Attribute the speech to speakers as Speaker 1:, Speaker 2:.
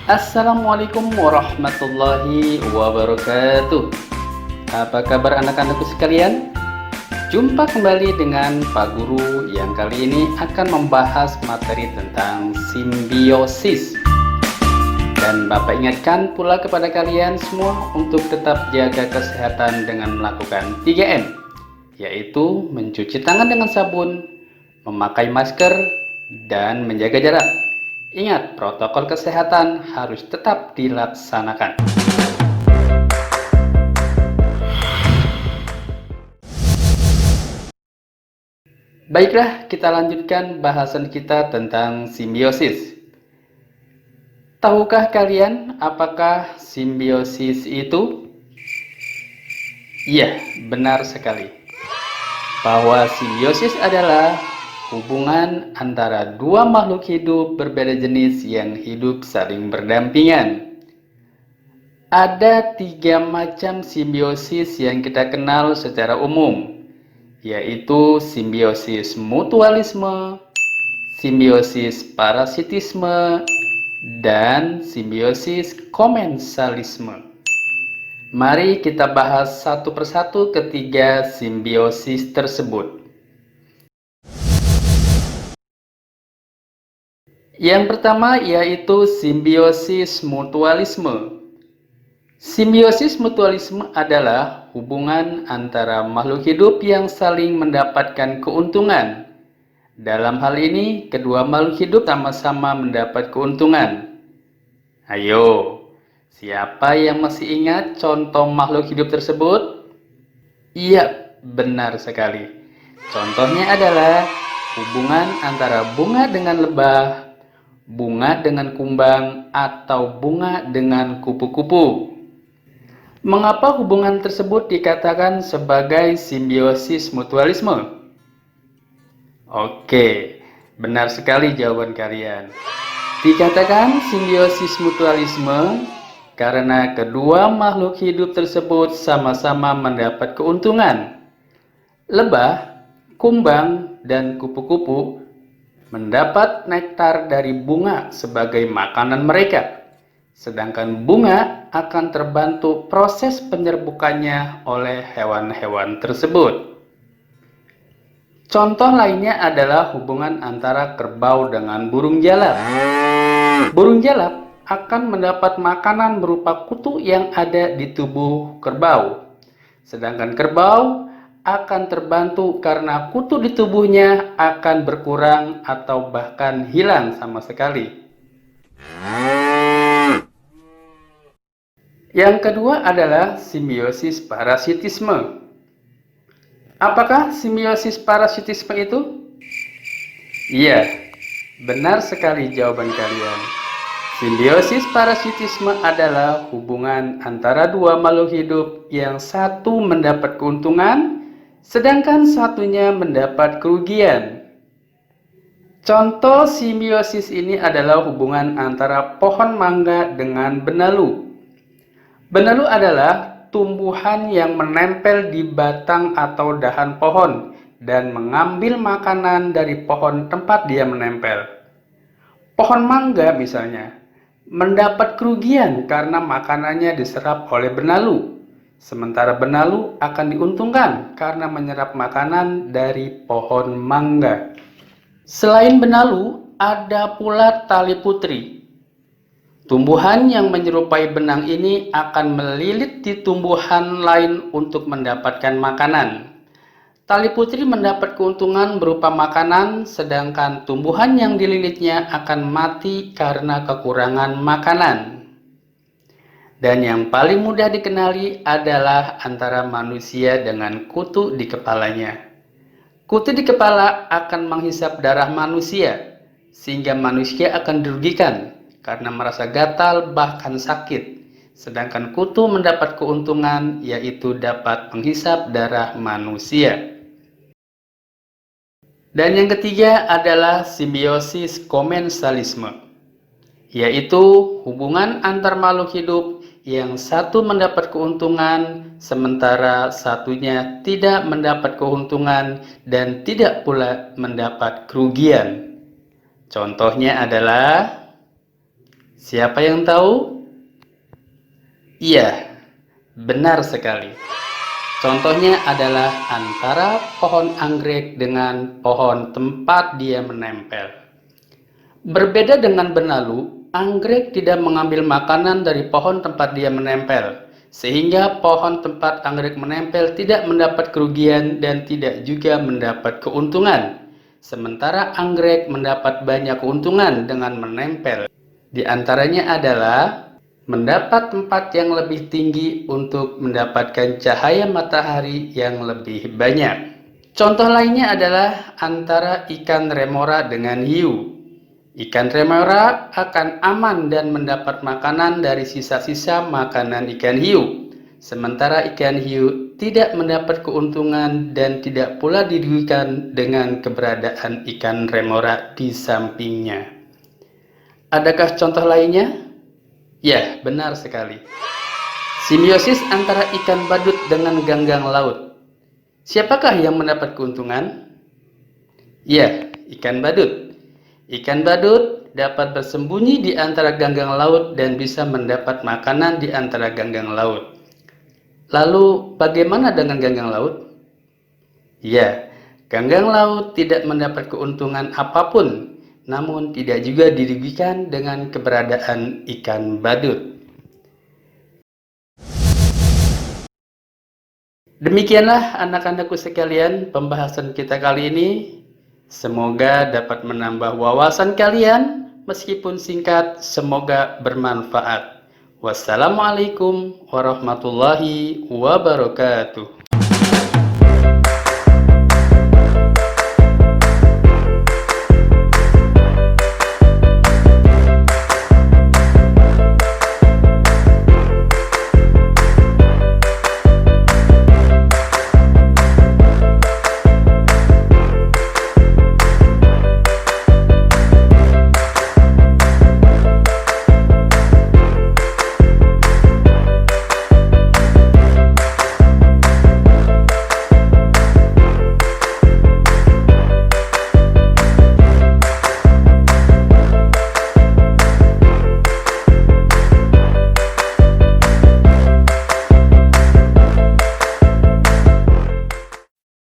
Speaker 1: Assalamualaikum warahmatullahi wabarakatuh. Apa kabar anak-anakku sekalian? Jumpa kembali dengan Pak Guru yang kali ini akan membahas materi tentang simbiosis. Dan Bapak ingatkan pula kepada kalian semua untuk tetap jaga kesehatan dengan melakukan 3M, yaitu mencuci tangan dengan sabun, memakai masker, dan menjaga jarak. Ingat, protokol kesehatan harus tetap dilaksanakan. Baiklah, kita lanjutkan bahasan kita tentang simbiosis. Tahukah kalian apakah simbiosis itu? Iya, benar sekali. Bahwa simbiosis adalah hubungan antara dua makhluk hidup berbeda jenis yang hidup saling berdampingan. Ada 3 macam simbiosis yang kita kenal secara umum, yaitu simbiosis mutualisme, simbiosis parasitisme, dan simbiosis komensalisme. Mari kita bahas satu persatu ketiga simbiosis tersebut. Yang pertama yaitu simbiosis mutualisme. Simbiosis mutualisme adalah hubungan antara makhluk hidup yang saling mendapatkan keuntungan. Dalam hal ini, kedua makhluk hidup sama-sama mendapat keuntungan. Ayo, siapa yang masih ingat contoh makhluk hidup tersebut? Iya, benar sekali. Contohnya adalah hubungan antara bunga dengan lebah, bunga dengan kumbang, atau bunga dengan kupu-kupu. Mengapa hubungan tersebut dikatakan sebagai simbiosis mutualisme? Oke, benar sekali jawaban kalian. Dikatakan simbiosis mutualisme karena kedua makhluk hidup tersebut sama-sama mendapat keuntungan. Lebah, kumbang, dan kupu-kupu mendapat nektar dari bunga sebagai makanan mereka, sedangkan bunga akan terbantu proses penyerbukannya oleh hewan-hewan tersebut. Contoh lainnya adalah hubungan antara kerbau dengan burung jalak. Burung jalak akan mendapat makanan berupa kutu yang ada di tubuh kerbau, sedangkan kerbau akan terbantu karena kutu di tubuhnya akan berkurang atau bahkan hilang sama sekali. Yang kedua adalah simbiosis parasitisme. Apakah simbiosis parasitisme itu? Iya, benar sekali jawaban kalian. Simbiosis parasitisme adalah hubungan antara dua makhluk hidup yang satu mendapat keuntungan, sedangkan satunya mendapat kerugian. Contoh simbiosis ini adalah hubungan antara pohon mangga dengan benalu. Benalu adalah tumbuhan yang menempel di batang atau dahan pohon dan mengambil makanan dari pohon tempat dia menempel. Pohon mangga misalnya mendapat kerugian karena makanannya diserap oleh benalu, sementara benalu akan diuntungkan karena menyerap makanan dari pohon mangga. Selain benalu, ada pula tali putri. Tumbuhan yang menyerupai benang ini akan melilit di tumbuhan lain untuk mendapatkan makanan. Tali putri mendapat keuntungan berupa makanan, sedangkan tumbuhan yang dililitnya akan mati karena kekurangan makanan. Dan yang paling mudah dikenali adalah antara manusia dengan kutu di kepalanya. Kutu di kepala akan menghisap darah manusia, sehingga manusia akan dirugikan karena merasa gatal bahkan sakit. Sedangkan kutu mendapat keuntungan, yaitu dapat menghisap darah manusia. Dan yang ketiga adalah simbiosis komensalisme, yaitu hubungan antar makhluk hidup yang satu mendapat keuntungan sementara satunya tidak mendapat keuntungan dan tidak pula mendapat kerugian. Contohnya adalah Siapa yang tahu? Iya, benar sekali. Contohnya adalah antara pohon anggrek dengan pohon tempat dia menempel. Berbeda dengan benalu, anggrek tidak mengambil makanan dari pohon tempat dia menempel, sehingga pohon tempat anggrek menempel tidak mendapat kerugian dan tidak juga mendapat keuntungan. Sementara anggrek mendapat banyak keuntungan dengan menempel. Di antaranya adalah mendapat tempat yang lebih tinggi untuk mendapatkan cahaya matahari yang lebih banyak. Contoh lainnya adalah antara ikan remora dengan hiu. Ikan remora akan aman dan mendapat makanan dari sisa-sisa makanan ikan hiu. Sementara ikan hiu tidak mendapat keuntungan dan tidak pula dirugikan dengan keberadaan ikan remora di sampingnya. Adakah contoh lainnya? Ya, benar sekali. Simbiosis antara ikan badut dengan ganggang laut. Siapakah yang mendapat keuntungan? Ya, ikan badut. Ikan badut dapat bersembunyi di antara ganggang laut dan bisa mendapat makanan di antara ganggang laut. Lalu, bagaimana dengan ganggang laut? Ya, ganggang laut tidak mendapat keuntungan apapun, namun tidak juga dirugikan dengan keberadaan ikan badut. Demikianlah anak-anakku sekalian pembahasan kita kali ini. Semoga dapat menambah wawasan kalian, meskipun singkat, semoga bermanfaat. Wassalamualaikum warahmatullahi wabarakatuh.